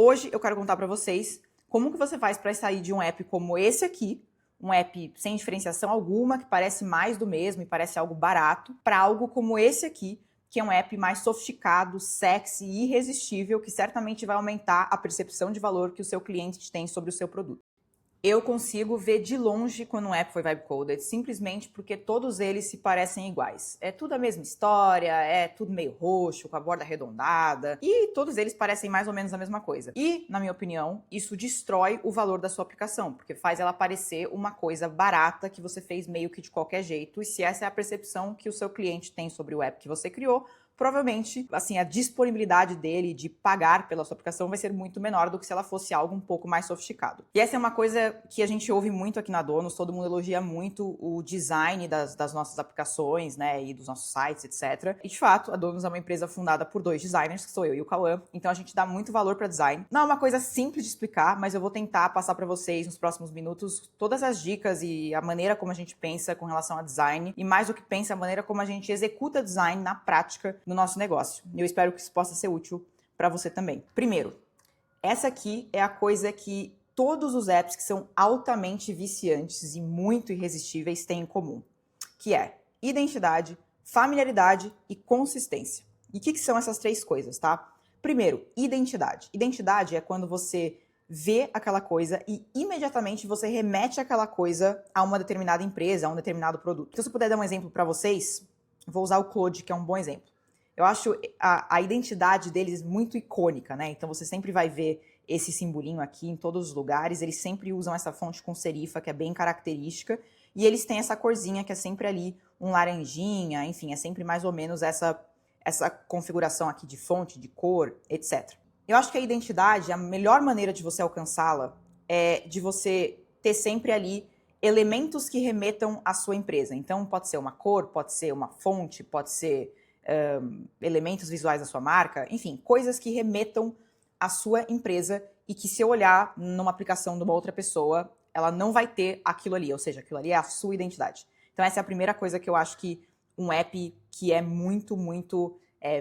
hoje eu quero contar para vocês como que você faz para sair de um app como esse aqui, um app sem diferenciação alguma, que parece mais do mesmo e parece algo barato, para algo como esse aqui, que é um app mais sofisticado, sexy e irresistível, que certamente vai aumentar a percepção de valor que o seu cliente tem sobre o seu produto. Eu consigo ver de longe quando um app foi vibe-coded, simplesmente porque todos eles se parecem iguais. É tudo a mesma história, é tudo meio roxo, com a borda arredondada, e todos eles parecem mais ou menos a mesma coisa. E, na minha opinião, isso destrói o valor da sua aplicação, porque faz ela parecer uma coisa barata que você fez meio que de qualquer jeito, e se essa é a percepção que o seu cliente tem sobre o app que você criou, provavelmente, assim, a disponibilidade dele de pagar pela sua aplicação vai ser muito menor do que se ela fosse algo um pouco mais sofisticado. E essa é uma coisa que a gente ouve muito aqui na Donos, todo mundo elogia muito o design das nossas aplicações, né, e dos nossos sites, etc. E, de fato, a Donos é uma empresa fundada por 2 designers, que sou eu e o Cauã, então a gente dá muito valor para design. Não é uma coisa simples de explicar, mas eu vou tentar passar para vocês nos próximos minutos todas as dicas e a maneira como a gente pensa com relação a design, e mais do que pensa, a maneira como a gente executa design na prática no nosso negócio. E eu espero que isso possa ser útil para você também. Primeiro, essa aqui é a coisa que todos os apps que são altamente viciantes e muito irresistíveis têm em comum, que é identidade, familiaridade e consistência. E o que são essas 3 coisas, tá? Primeiro, identidade. Identidade é quando você vê aquela coisa e imediatamente você remete aquela coisa a uma determinada empresa, a um determinado produto. Então, se eu puder dar um exemplo para vocês, vou usar o Claude, que é um bom exemplo. Eu acho a identidade deles muito icônica, né? Então você sempre vai ver esse simbolinho aqui em todos os lugares, eles sempre usam essa fonte com serifa, que é bem característica, e eles têm essa corzinha que é sempre ali um laranjinha, enfim, é sempre mais ou menos essa configuração aqui de fonte, de cor, etc. Eu acho que a identidade, a melhor maneira de você alcançá-la é de você ter sempre ali elementos que remetam à sua empresa. Então pode ser uma cor, pode ser uma fonte, pode ser elementos visuais da sua marca, enfim, coisas que remetam à sua empresa e que se eu olhar numa aplicação de uma outra pessoa, ela não vai ter aquilo ali, ou seja, aquilo ali é a sua identidade. Então essa é a primeira coisa que eu acho que um app que é muito, muito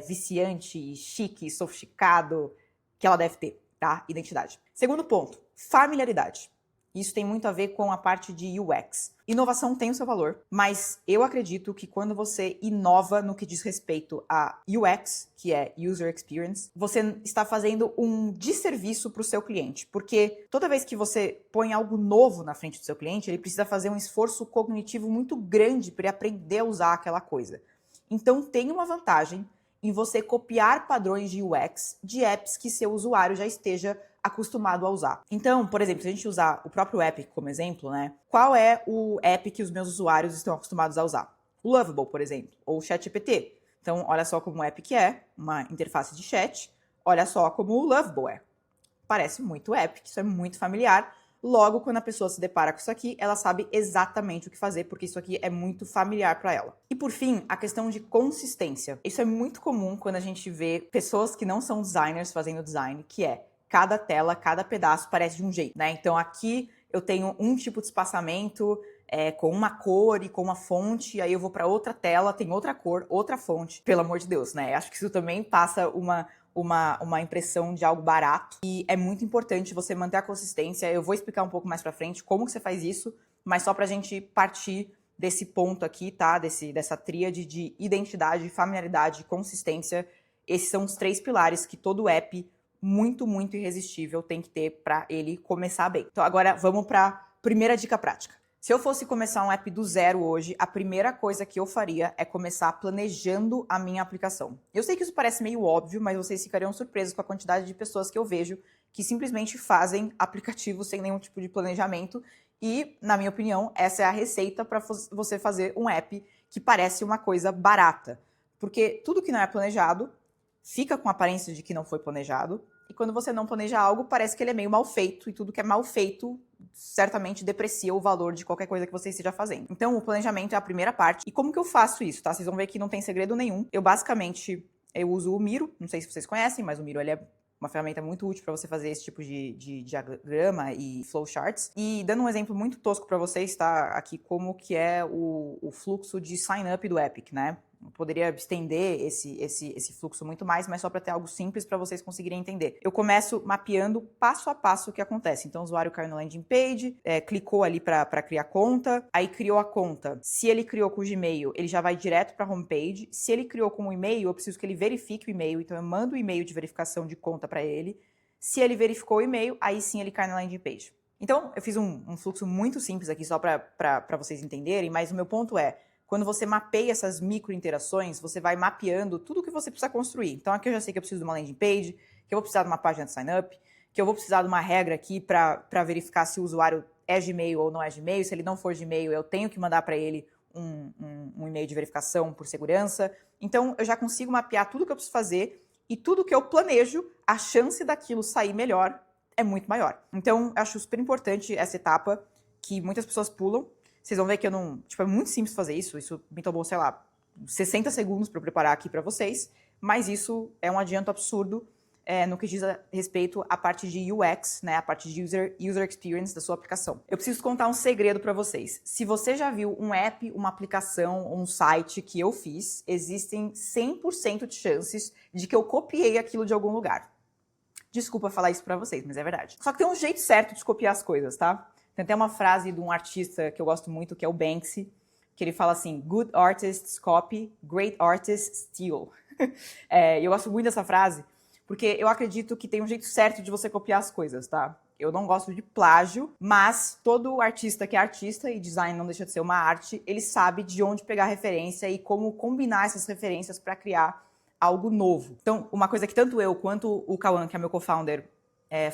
viciante, chique, sofisticado, que ela deve ter, tá? Identidade. Segundo ponto, familiaridade. Isso tem muito a ver com a parte de UX. Inovação tem o seu valor, mas eu acredito que quando você inova no que diz respeito a UX, que é User Experience, você está fazendo um desserviço para o seu cliente, porque toda vez que você põe algo novo na frente do seu cliente, ele precisa fazer um esforço cognitivo muito grande para ele aprender a usar aquela coisa. Então tem uma vantagem em você copiar padrões de UX de apps que seu usuário já esteja acostumado a usar. Então, por exemplo, se a gente usar o próprio app como exemplo, né? Qual é o app que os meus usuários estão acostumados a usar? O Lovable, por exemplo, ou o ChatGPT. Então, olha só como o app que é, uma interface de chat, olha só como o Lovable é. Parece muito app, isso é muito familiar. Logo, quando a pessoa se depara com isso aqui, ela sabe exatamente o que fazer, porque isso aqui é muito familiar para ela. E por fim, a questão de consistência. Isso é muito comum quando a gente vê pessoas que não são designers fazendo design, que é cada tela, cada pedaço parece de um jeito, né? Então aqui eu tenho um tipo de espaçamento com uma cor e com uma fonte, aí eu vou para outra tela, tem outra cor, outra fonte. Pelo amor de Deus, né? Acho que isso também passa uma impressão de algo barato e é muito importante você manter a consistência. Eu vou explicar um pouco mais pra frente como que você faz isso, mas só pra gente partir desse ponto aqui, tá? Dessa tríade de identidade, familiaridade e consistência. Esses são os 3 pilares que todo app muito, muito irresistível tem que ter pra ele começar bem. Então agora vamos pra primeira dica prática. Se eu fosse começar um app do zero hoje, a primeira coisa que eu faria é começar planejando a minha aplicação. Eu sei que isso parece meio óbvio, mas vocês ficariam surpresos com a quantidade de pessoas que eu vejo que simplesmente fazem aplicativos sem nenhum tipo de planejamento e, na minha opinião, essa é a receita para você fazer um app que parece uma coisa barata. Porque tudo que não é planejado fica com a aparência de que não foi planejado, e quando você não planeja algo, parece que ele é meio mal feito, e tudo que é mal feito certamente deprecia o valor de qualquer coisa que você esteja fazendo. Então, o planejamento é a primeira parte. E como que eu faço isso, tá? Vocês vão ver que não tem segredo nenhum. Eu uso o Miro, não sei se vocês conhecem, mas o Miro ele é uma ferramenta muito útil para você fazer esse tipo de diagrama e flowcharts. E dando um exemplo muito tosco para vocês, tá? Aqui como que é o fluxo de sign-up do Epic, né? Eu poderia estender esse fluxo muito mais, mas só para ter algo simples para vocês conseguirem entender. Eu começo mapeando passo a passo o que acontece. Então, o usuário caiu na landing page, clicou ali para criar conta, aí criou a conta. Se ele criou com o Gmail, ele já vai direto para a homepage. Se ele criou com o e-mail, eu preciso que ele verifique o e-mail, então eu mando o e-mail de verificação de conta para ele. Se ele verificou o e-mail, aí sim ele cai na landing page. Então, eu fiz um fluxo muito simples aqui só para vocês entenderem, mas o meu ponto é, quando você mapeia essas micro-interações, você vai mapeando tudo o que você precisa construir. Então, aqui eu já sei que eu preciso de uma landing page, que eu vou precisar de uma página de sign-up, que eu vou precisar de uma regra aqui para verificar se o usuário é Gmail ou não é Gmail. Se ele não for Gmail, eu tenho que mandar para ele um e-mail de verificação por segurança. Então, eu já consigo mapear tudo que eu preciso fazer e tudo que eu planejo, a chance daquilo sair melhor é muito maior. Então, eu acho super importante essa etapa que muitas pessoas pulam. Vocês vão ver que eu não... Tipo, é muito simples fazer isso. Isso me tomou, sei lá, 60 segundos para eu preparar aqui para vocês. Mas isso é um adianto absurdo no que diz a respeito à parte de UX, né? A parte de user experience da sua aplicação. Eu preciso contar um segredo para vocês. Se você já viu um app, uma aplicação, um site que eu fiz, existem 100% de chances de que eu copiei aquilo de algum lugar. Desculpa falar isso pra vocês, mas é verdade. Só que tem um jeito certo de copiar as coisas, tá? Tem até uma frase de um artista que eu gosto muito, que é o Banksy, que ele fala assim, good artists copy, great artists steal. Eu gosto muito dessa frase, porque eu acredito que tem um jeito certo de você copiar as coisas, tá? Eu não gosto de plágio, mas todo artista que é artista, e design não deixa de ser uma arte, ele sabe de onde pegar referência e como combinar essas referências para criar algo novo. Então, uma coisa que tanto eu quanto o Cauã, que é meu co-founder,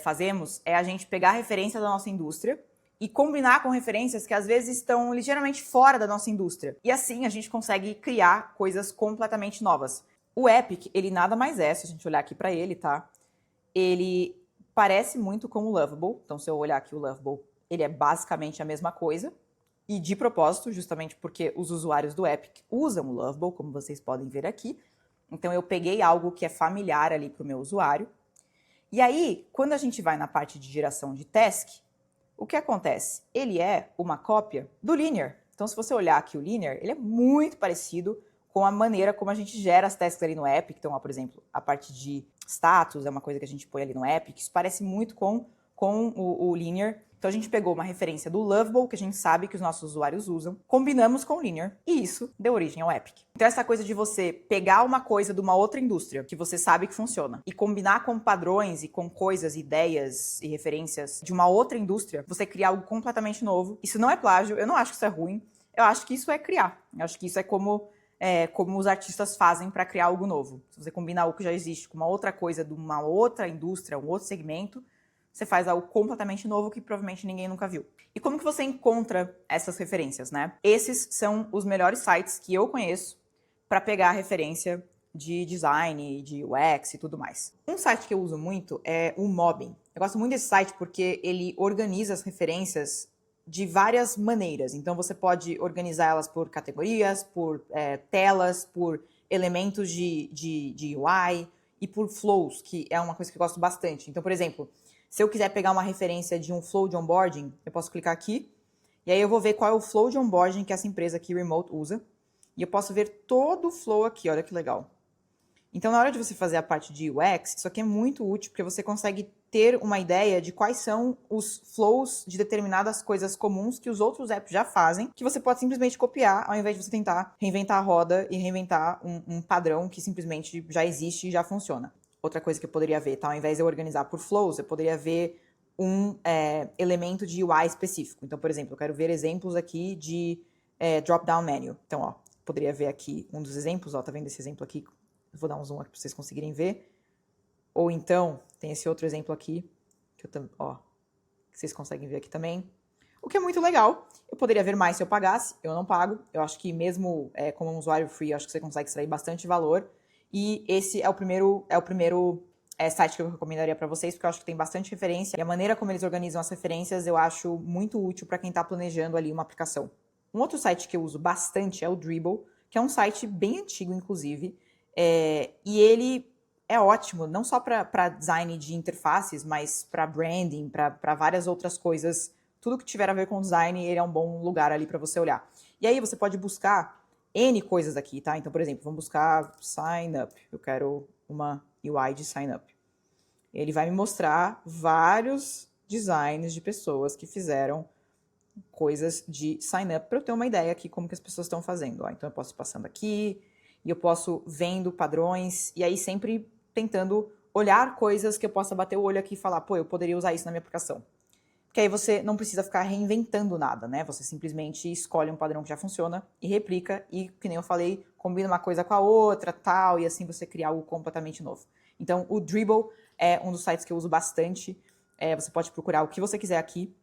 fazemos, é a gente pegar referência da nossa indústria e combinar com referências que às vezes estão ligeiramente fora da nossa indústria. E assim a gente consegue criar coisas completamente novas. O Epic, ele nada mais é, se a gente olhar aqui para ele, tá? Ele parece muito com o Lovable. Então, se eu olhar aqui o Lovable, ele é basicamente a mesma coisa. E de propósito, justamente porque os usuários do Epic usam o Lovable, como vocês podem ver aqui. Então, eu peguei algo que é familiar ali para o meu usuário. E aí, quando a gente vai na parte de geração de task, o que acontece? Ele é uma cópia do Linear. Então, se você olhar aqui o Linear, ele é muito parecido com a maneira como a gente gera as tasks ali no Epic. Então, por exemplo, a parte de status é uma coisa que a gente põe ali no Epic. Isso parece muito com o Linear. Então, a gente pegou uma referência do Lovable, que a gente sabe que os nossos usuários usam, combinamos com o Linear, e isso deu origem ao Epic. Então, essa coisa de você pegar uma coisa de uma outra indústria, que você sabe que funciona, e combinar com padrões e com coisas, ideias e referências de uma outra indústria, você criar algo completamente novo. Isso não é plágio, eu não acho que isso é ruim, eu acho que isso é criar. Eu acho que isso é como os artistas fazem para criar algo novo. Se você combinar algo que já existe com uma outra coisa de uma outra indústria, um outro segmento, você faz algo completamente novo que provavelmente ninguém nunca viu. E como que você encontra essas referências, né? Esses são os melhores sites que eu conheço para pegar referência de design, de UX e tudo mais. Um site que eu uso muito é o Mobbing. Eu gosto muito desse site porque ele organiza as referências de várias maneiras. Então, você pode organizar elas por categorias, por telas, por elementos de UI e por flows, que é uma coisa que eu gosto bastante. Então, por exemplo, se eu quiser pegar uma referência de um flow de onboarding, eu posso clicar aqui, e aí eu vou ver qual é o flow de onboarding que essa empresa aqui, Remote, usa. E eu posso ver todo o flow aqui, olha que legal. Então, na hora de você fazer a parte de UX, isso aqui é muito útil, porque você consegue ter uma ideia de quais são os flows de determinadas coisas comuns que os outros apps já fazem, que você pode simplesmente copiar, ao invés de você tentar reinventar a roda e reinventar um padrão que simplesmente já existe e já funciona. Outra coisa que eu poderia ver, tá? Ao invés de eu organizar por flows, eu poderia ver um elemento de UI específico. Então, por exemplo, eu quero ver exemplos aqui de drop-down menu. Então, ó, poderia ver aqui um dos exemplos, ó, tá vendo esse exemplo aqui? Eu vou dar um zoom aqui para vocês conseguirem ver. Ou então, tem esse outro exemplo aqui, que vocês conseguem ver aqui também. O que é muito legal. Eu poderia ver mais se eu pagasse, eu não pago. Eu acho que mesmo como um usuário free, eu acho que você consegue extrair bastante valor. E esse é o primeiro site que eu recomendaria para vocês, porque eu acho que tem bastante referência. E a maneira como eles organizam as referências eu acho muito útil para quem está planejando ali uma aplicação. Um outro site que eu uso bastante é o Dribbble, que é um site bem antigo, inclusive. E ele é ótimo, não só para design de interfaces, mas para branding, para várias outras coisas. Tudo que tiver a ver com design, ele é um bom lugar ali para você olhar. E aí você pode buscar N coisas aqui, tá? Então, por exemplo, vamos buscar sign up. Eu quero uma UI de sign up. Ele vai me mostrar vários designs de pessoas que fizeram coisas de sign up para eu ter uma ideia aqui como que as pessoas estão fazendo. Ó, então eu posso ir passando aqui e eu posso vendo padrões e aí sempre tentando olhar coisas que eu possa bater o olho aqui e falar, pô, eu poderia usar isso na minha aplicação. Porque aí você não precisa ficar reinventando nada, né? Você simplesmente escolhe um padrão que já funciona e replica e, que nem eu falei, combina uma coisa com a outra, tal, e assim você cria algo completamente novo. Então, o Dribbble é um dos sites que eu uso bastante. Você pode procurar o que você quiser aqui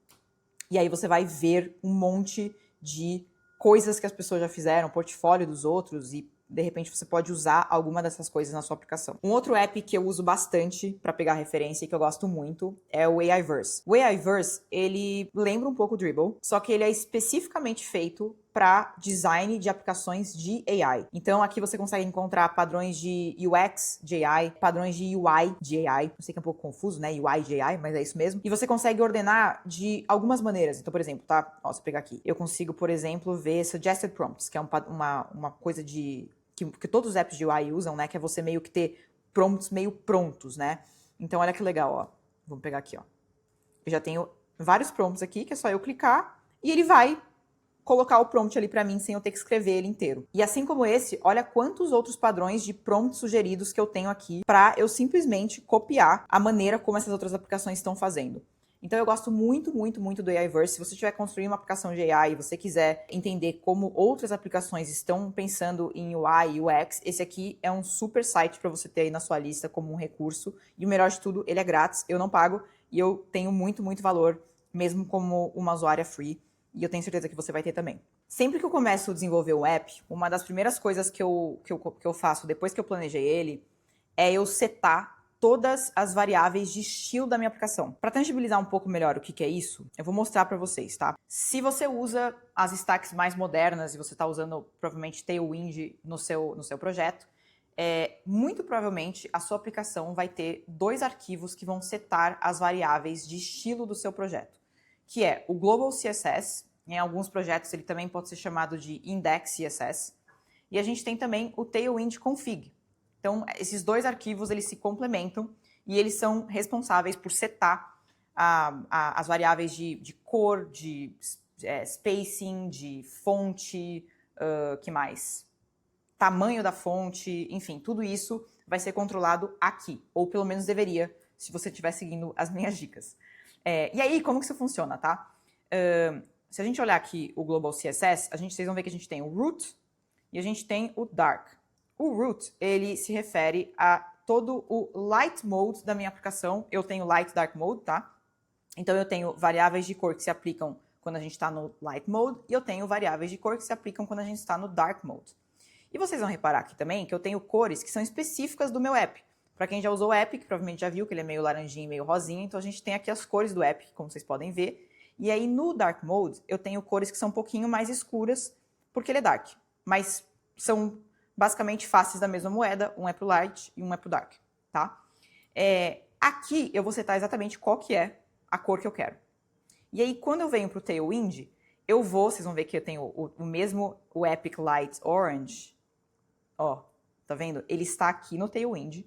e aí você vai ver um monte de coisas que as pessoas já fizeram, portfólio dos outros e de repente você pode usar alguma dessas coisas na sua aplicação. Um outro app que eu uso bastante para pegar referência e que eu gosto muito é o AIverse. O AIverse, ele lembra um pouco o Dribbble, só que ele é especificamente feito para design de aplicações de AI. Então aqui você consegue encontrar padrões de UX de AI, padrões de UI de AI. Eu sei que é um pouco confuso, né? UI de AI, mas é isso mesmo. E você consegue ordenar de algumas maneiras. Então, por exemplo, tá? Ó, se eu pegar aqui, eu consigo, por exemplo, ver suggested prompts, que é uma coisa de que todos os apps de UI usam, né? Que é você meio que ter prompts meio prontos, né? Então, olha que legal, ó. Vamos pegar aqui, ó. Eu já tenho vários prompts aqui, que é só eu clicar e ele vai colocar o prompt ali para mim sem eu ter que escrever ele inteiro. E assim como esse, olha quantos outros padrões de prompts sugeridos que eu tenho aqui para eu simplesmente copiar a maneira como essas outras aplicações estão fazendo. Então eu gosto muito, muito, muito do AIverse. Se você estiver construindo uma aplicação de AI e você quiser entender como outras aplicações estão pensando em UI e UX, esse aqui é um super site para você ter aí na sua lista como um recurso. E o melhor de tudo, ele é grátis, eu não pago e eu tenho muito, muito valor, mesmo como uma usuária free. E eu tenho certeza que você vai ter também. Sempre que eu começo a desenvolver um app, uma das primeiras coisas que eu faço depois que eu planejei ele é eu setar todas as variáveis de estilo da minha aplicação. Para tangibilizar um pouco melhor o que é isso, eu vou mostrar para vocês, tá? Se você usa as stacks mais modernas e você está usando provavelmente Tailwind no seu projeto, muito provavelmente a sua aplicação vai ter dois arquivos que vão setar as variáveis de estilo do seu projeto, que é o Global CSS. Em alguns projetos ele também pode ser chamado de Index CSS. E a gente tem também o Tailwind Config. Então, esses dois arquivos, eles se complementam e eles são responsáveis por setar as variáveis de cor, de spacing, de fonte, que mais? Tamanho da fonte, enfim, tudo isso vai ser controlado aqui, ou pelo menos deveria, se você estiver seguindo as minhas dicas. E aí, como que isso funciona, tá? Se a gente olhar aqui o Global CSS, vocês vão ver que a gente tem o root e a gente tem o dark. O root, ele se refere a todo o light mode da minha aplicação. Eu tenho light, dark mode, tá? Então eu tenho variáveis de cor que se aplicam quando a gente está no light mode e eu tenho variáveis de cor que se aplicam quando a gente está no dark mode. E vocês vão reparar aqui também que eu tenho cores que são específicas do meu app. Para quem já usou o app, que provavelmente já viu que ele é meio laranjinho e meio rosinha, então a gente tem aqui as cores do app, como vocês podem ver. E aí no Dark Mode eu tenho cores que são um pouquinho mais escuras, porque ele é dark. Mas são basicamente faces da mesma moeda, um é pro light e um é pro dark, tá? Aqui eu vou setar exatamente qual que é a cor que eu quero. E aí quando eu venho pro Tailwind, vocês vão ver que eu tenho o mesmo, o Epic Light Orange. Ó, tá vendo? Ele está aqui no Tailwind.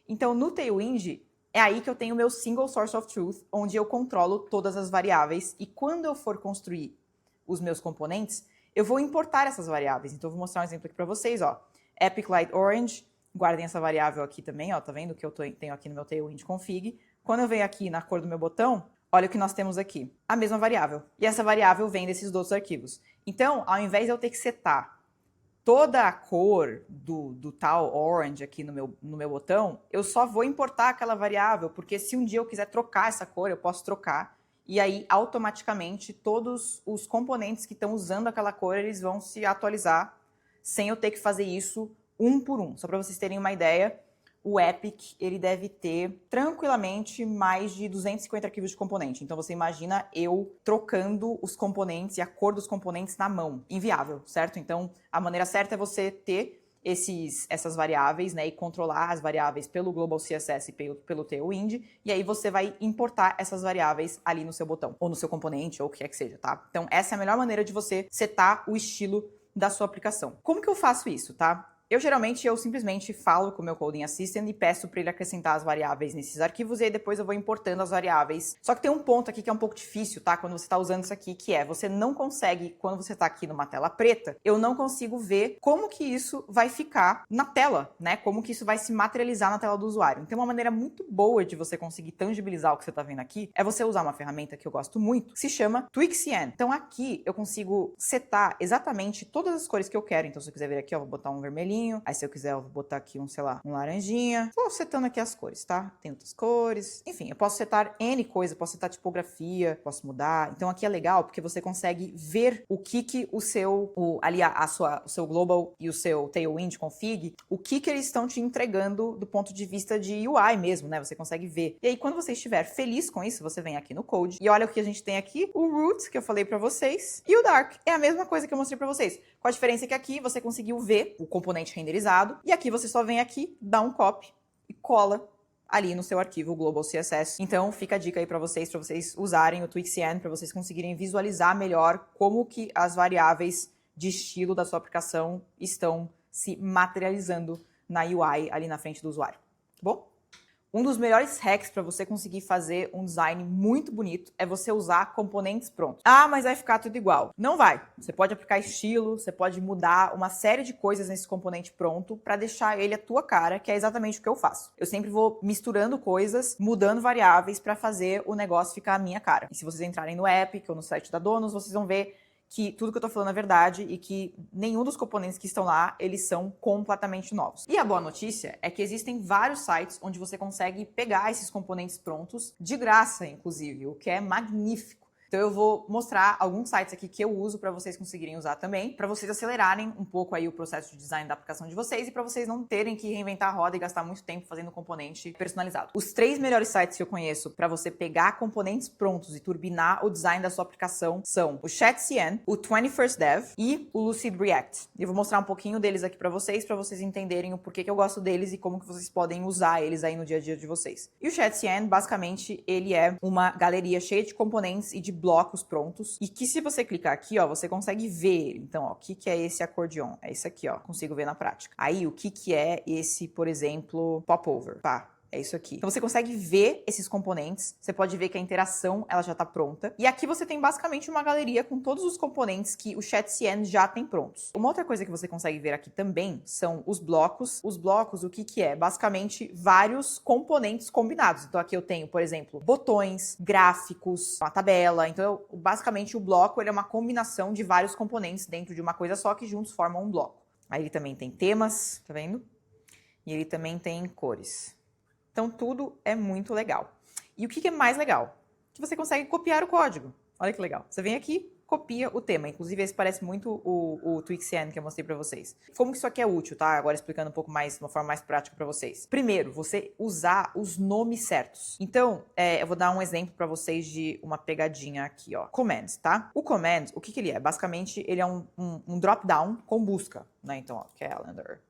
Então, no Tailwind, é aí que eu tenho o meu single source of truth, onde eu controlo todas as variáveis. E quando eu for construir os meus componentes, eu vou importar essas variáveis. Então, eu vou mostrar um exemplo aqui para vocês, ó. Epic Light Orange, guardem essa variável aqui também, ó. Tá vendo que eu tenho aqui no meu Tailwind config. Quando eu venho aqui na cor do meu botão, olha o que nós temos aqui. A mesma variável. E essa variável vem desses outros arquivos. Então, ao invés de eu ter que setar toda a cor do tal orange aqui no meu botão, eu só vou importar aquela variável, porque se um dia eu quiser trocar essa cor, eu posso trocar, e aí automaticamente todos os componentes que estão usando aquela cor, eles vão se atualizar, sem eu ter que fazer isso um por um. Só para vocês terem uma ideia, o Epic, ele deve ter tranquilamente mais de 250 arquivos de componente. Então você imagina eu trocando os componentes e a cor dos componentes na mão. Inviável, certo? Então a maneira certa é você ter essas variáveis, né, e controlar as variáveis pelo Global CSS e pelo Tailwind, e aí você vai importar essas variáveis ali no seu botão, ou no seu componente, ou o que quer que seja, tá? Então essa é a melhor maneira de você setar o estilo da sua aplicação. Como que eu faço isso, tá? Eu simplesmente falo com o meu Coding Assistant e peço para ele acrescentar as variáveis nesses arquivos e aí depois eu vou importando as variáveis. Só que tem um ponto aqui que é um pouco difícil, tá? Quando você está usando isso aqui, que é você não consegue, quando você está aqui numa tela preta, eu não consigo ver como que isso vai ficar na tela, né? Como que isso vai se materializar na tela do usuário. Então, uma maneira muito boa de você conseguir tangibilizar o que você está vendo aqui é você usar uma ferramenta que eu gosto muito, que se chama Twixen. Então, aqui eu consigo setar exatamente todas as cores que eu quero. Então, se eu quiser ver aqui, eu vou botar um vermelhinho. Aí se eu quiser, eu vou botar aqui sei lá, um laranjinha. Vou setando aqui as cores, tá? Tem outras cores. Enfim, eu posso setar N coisa, posso setar tipografia, posso mudar. Então aqui é legal porque você consegue ver o que o seu, o seu Global e o seu Tailwind Config, o que eles estão te entregando do ponto de vista de UI mesmo, né? Você consegue ver. E aí, quando você estiver feliz com isso, você vem aqui no Code e olha o que a gente tem aqui, o Root, que eu falei pra vocês, e o Dark. É a mesma coisa que eu mostrei pra vocês. Com a diferença que aqui você conseguiu ver o componente renderizado e aqui você só vem aqui, dá um copy e cola ali no seu arquivo Global CSS. Então fica a dica aí para vocês usarem o Twixen para vocês conseguirem visualizar melhor como que as variáveis de estilo da sua aplicação estão se materializando na UI ali na frente do usuário, tá bom? Um dos melhores hacks para você conseguir fazer um design muito bonito é você usar componentes prontos. Ah, mas vai ficar tudo igual. Não vai. Você pode aplicar estilo, você pode mudar uma série de coisas nesse componente pronto para deixar ele a tua cara, que é exatamente o que eu faço. Eu sempre vou misturando coisas, mudando variáveis para fazer o negócio ficar a minha cara. E se vocês entrarem no Epic ou no site da Donos, vocês vão ver que tudo que eu tô falando é verdade e que nenhum dos componentes que estão lá, eles são completamente novos. E a boa notícia é que existem vários sites onde você consegue pegar esses componentes prontos, de graça, inclusive, o que é magnífico. Então eu vou mostrar alguns sites aqui que eu uso para vocês conseguirem usar também, para vocês acelerarem um pouco aí o processo de design da aplicação de vocês e para vocês não terem que reinventar a roda e gastar muito tempo fazendo componente personalizado. Os 3 melhores sites que eu conheço para você pegar componentes prontos e turbinar o design da sua aplicação são o Chatcn, o 21st Dev e o Lucid React. Eu vou mostrar um pouquinho deles aqui para vocês entenderem o porquê que eu gosto deles e como que vocês podem usar eles aí no dia a dia de vocês. E o Chatcn, basicamente, ele é uma galeria cheia de componentes e de blocos prontos, e que se você clicar aqui, ó, você consegue ver ele. Então, ó, o que é esse acordeon? É esse aqui, ó, consigo ver na prática. Aí, o que é esse, por exemplo, popover? Pá. É isso aqui. Então você consegue ver esses componentes, você pode ver que a interação ela já está pronta. E aqui você tem basicamente uma galeria com todos os componentes que o Chatcn já tem prontos. Uma outra coisa que você consegue ver aqui também são os blocos. Os blocos, o que é? Basicamente vários componentes combinados. Então aqui eu tenho, por exemplo, botões, gráficos, uma tabela. Então basicamente o bloco ele é uma combinação de vários componentes dentro de uma coisa só que juntos formam um bloco. Aí ele também tem temas, tá vendo? E ele também tem cores. Então, tudo é muito legal. E o que é mais legal? Que você consegue copiar o código. Olha que legal. Você vem aqui, copia o tema. Inclusive, esse parece muito o Twixen que eu mostrei para vocês. Como que isso aqui é útil, tá? Agora explicando um pouco mais, de uma forma mais prática para vocês. Primeiro, você usar os nomes certos. Então, eu vou dar um exemplo para vocês de uma pegadinha aqui, ó. Command, tá? O command, o que ele é? Basicamente, ele é um drop-down com busca, né? Então, ó, calendar.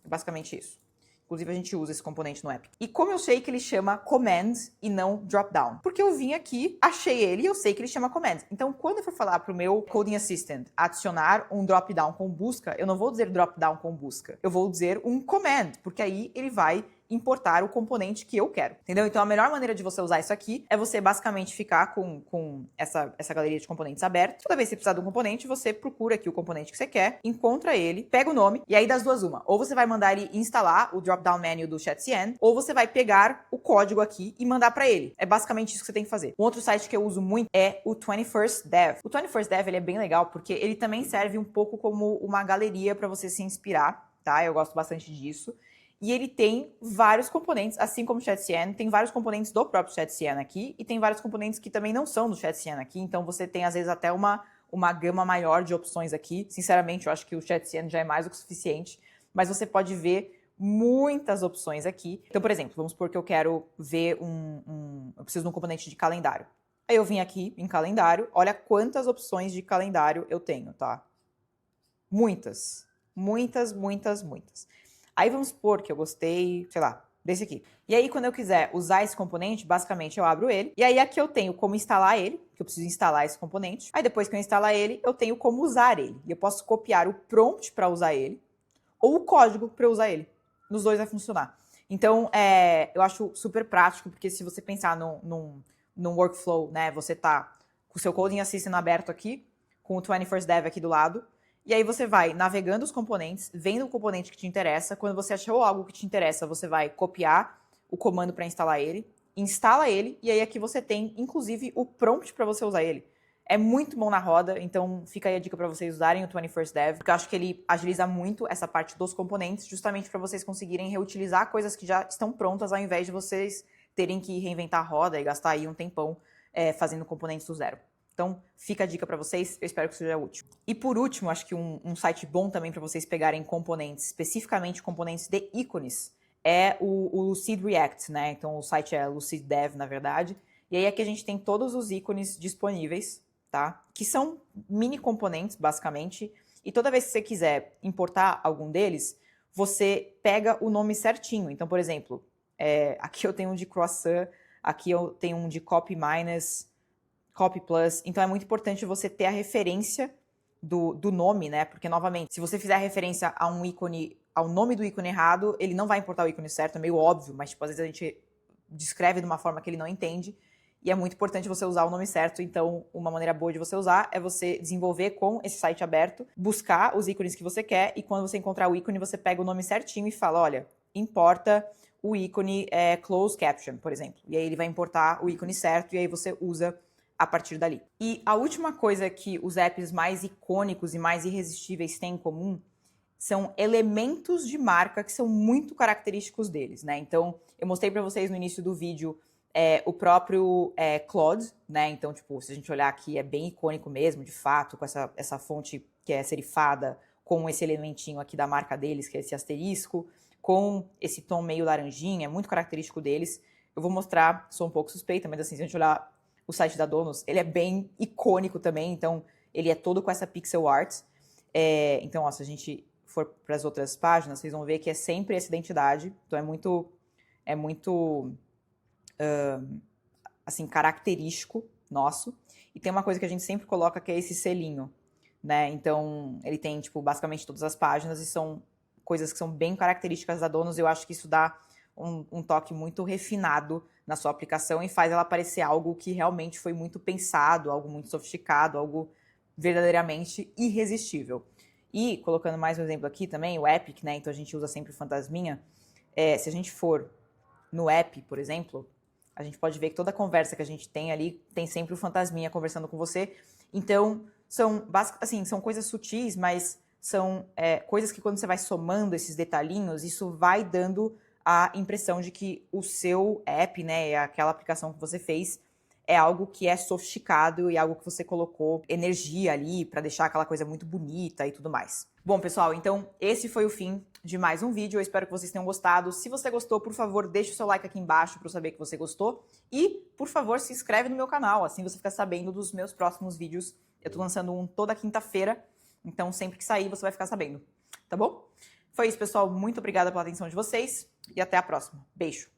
Basicamente isso. Inclusive, a gente usa esse componente no Epic. E como eu sei que ele chama command e não dropdown? Porque eu vim aqui, achei ele e eu sei que ele chama command. Então, quando eu for falar para o meu Coding Assistant adicionar um dropdown com busca, eu não vou dizer dropdown com busca. Eu vou dizer um command, porque aí ele vai importar o componente que eu quero, entendeu? Então a melhor maneira de você usar isso aqui é você basicamente ficar com essa galeria de componentes aberta. Toda vez que você precisar de um componente, você procura aqui o componente que você quer, encontra ele, pega o nome, e aí das duas uma. Ou você vai mandar ele instalar o drop-down menu do Chatcn, ou você vai pegar o código aqui e mandar para ele. É basicamente isso que você tem que fazer. Um outro site que eu uso muito é o 21st Dev. O 21st Dev ele é bem legal porque ele também serve um pouco como uma galeria para você se inspirar, tá? Eu gosto bastante disso. E ele tem vários componentes, assim como o Chatcn, tem vários componentes do próprio Chatcn aqui, e tem vários componentes que também não são do Chatcn aqui, então você tem, às vezes, até uma gama maior de opções aqui. Sinceramente, eu acho que o Chatcn já é mais do que o suficiente, mas você pode ver muitas opções aqui. Então, por exemplo, vamos supor que eu quero ver eu preciso de um componente de calendário. Aí eu vim aqui em calendário, olha quantas opções de calendário eu tenho, tá? Muitas. Muitas, muitas, muitas. Aí vamos supor que eu gostei, sei lá, desse aqui. E aí, quando eu quiser usar esse componente, basicamente eu abro ele. E aí aqui eu tenho como instalar ele, que eu preciso instalar esse componente. Aí depois que eu instalar ele, eu tenho como usar ele. E eu posso copiar o prompt para usar ele, ou o código para usar ele. Nos dois vai funcionar. Então, eu acho super prático, porque se você pensar num workflow, né, você tá com o seu Coding Assistant aberto aqui, com o 21st Dev aqui do lado, e aí você vai navegando os componentes, vendo o componente que te interessa. Quando você achou algo que te interessa, você vai copiar o comando para instalar ele, instala ele, e aí aqui você tem, inclusive, o prompt para você usar ele. É muito bom na roda, então fica aí a dica para vocês usarem o 21st Dev, porque eu acho que ele agiliza muito essa parte dos componentes, justamente para vocês conseguirem reutilizar coisas que já estão prontas, ao invés de vocês terem que reinventar a roda e gastar aí um tempão fazendo componentes do zero. Então, fica a dica para vocês, eu espero que seja útil. E por último, acho que um site bom também para vocês pegarem componentes, especificamente componentes de ícones, é o Lucid React, né? Então, o site é Lucid Dev, na verdade. E aí aqui a gente tem todos os ícones disponíveis, tá? Que são mini componentes, basicamente. E toda vez que você quiser importar algum deles, você pega o nome certinho. Então, por exemplo, aqui eu tenho um de croissant, aqui eu tenho um de copy minus, copy plus. Então é muito importante você ter a referência do nome, né? Porque, novamente, se você fizer a referência a um ícone, ao nome do ícone errado, ele não vai importar o ícone certo, é meio óbvio, mas tipo, às vezes a gente descreve de uma forma que ele não entende. E é muito importante você usar o nome certo, então uma maneira boa de você usar é você desenvolver com esse site aberto, buscar os ícones que você quer, e quando você encontrar o ícone, você pega o nome certinho e fala, olha, importa o ícone closed caption, por exemplo. E aí ele vai importar o ícone certo, e aí você usa a partir dali. E a última coisa que os apps mais icônicos e mais irresistíveis têm em comum são elementos de marca que são muito característicos deles, né? Então, eu mostrei para vocês no início do vídeo o próprio Claude, né? Então, tipo, se a gente olhar aqui, é bem icônico mesmo, de fato, com essa fonte que é serifada, com esse elementinho aqui da marca deles, que é esse asterisco, com esse tom meio laranjinha, é muito característico deles. Eu vou mostrar, sou um pouco suspeita, mas assim, se a gente olhar o site da Donos, ele é bem icônico também, então ele é todo com essa pixel art. Então, ó, se a gente for para as outras páginas, vocês vão ver que é sempre essa identidade, então é muito assim, característico nosso. E tem uma coisa que a gente sempre coloca, que é esse selinho, né? Então, ele tem, tipo, basicamente todas as páginas, e são coisas que são bem características da Donos. Eu acho que isso dá um toque muito refinado na sua aplicação e faz ela parecer algo que realmente foi muito pensado, algo muito sofisticado, algo verdadeiramente irresistível. E, colocando mais um exemplo aqui também, o Epic, né? Então a gente usa sempre o fantasminha. Se a gente for no app, por exemplo, a gente pode ver que toda conversa que a gente tem ali tem sempre o fantasminha conversando com você. Então, são coisas sutis, mas são coisas que quando você vai somando esses detalhinhos, isso vai dando a impressão de que o seu app, né, aquela aplicação que você fez, é algo que é sofisticado e algo que você colocou energia ali para deixar aquela coisa muito bonita e tudo mais. Bom, pessoal, então esse foi o fim de mais um vídeo. Eu espero que vocês tenham gostado. Se você gostou, por favor, deixe o seu like aqui embaixo para eu saber que você gostou. E, por favor, se inscreve no meu canal, assim você fica sabendo dos meus próximos vídeos. Eu tô lançando um toda quinta-feira, então sempre que sair você vai ficar sabendo, tá bom? Foi isso, pessoal. Muito obrigada pela atenção de vocês e até a próxima. Beijo!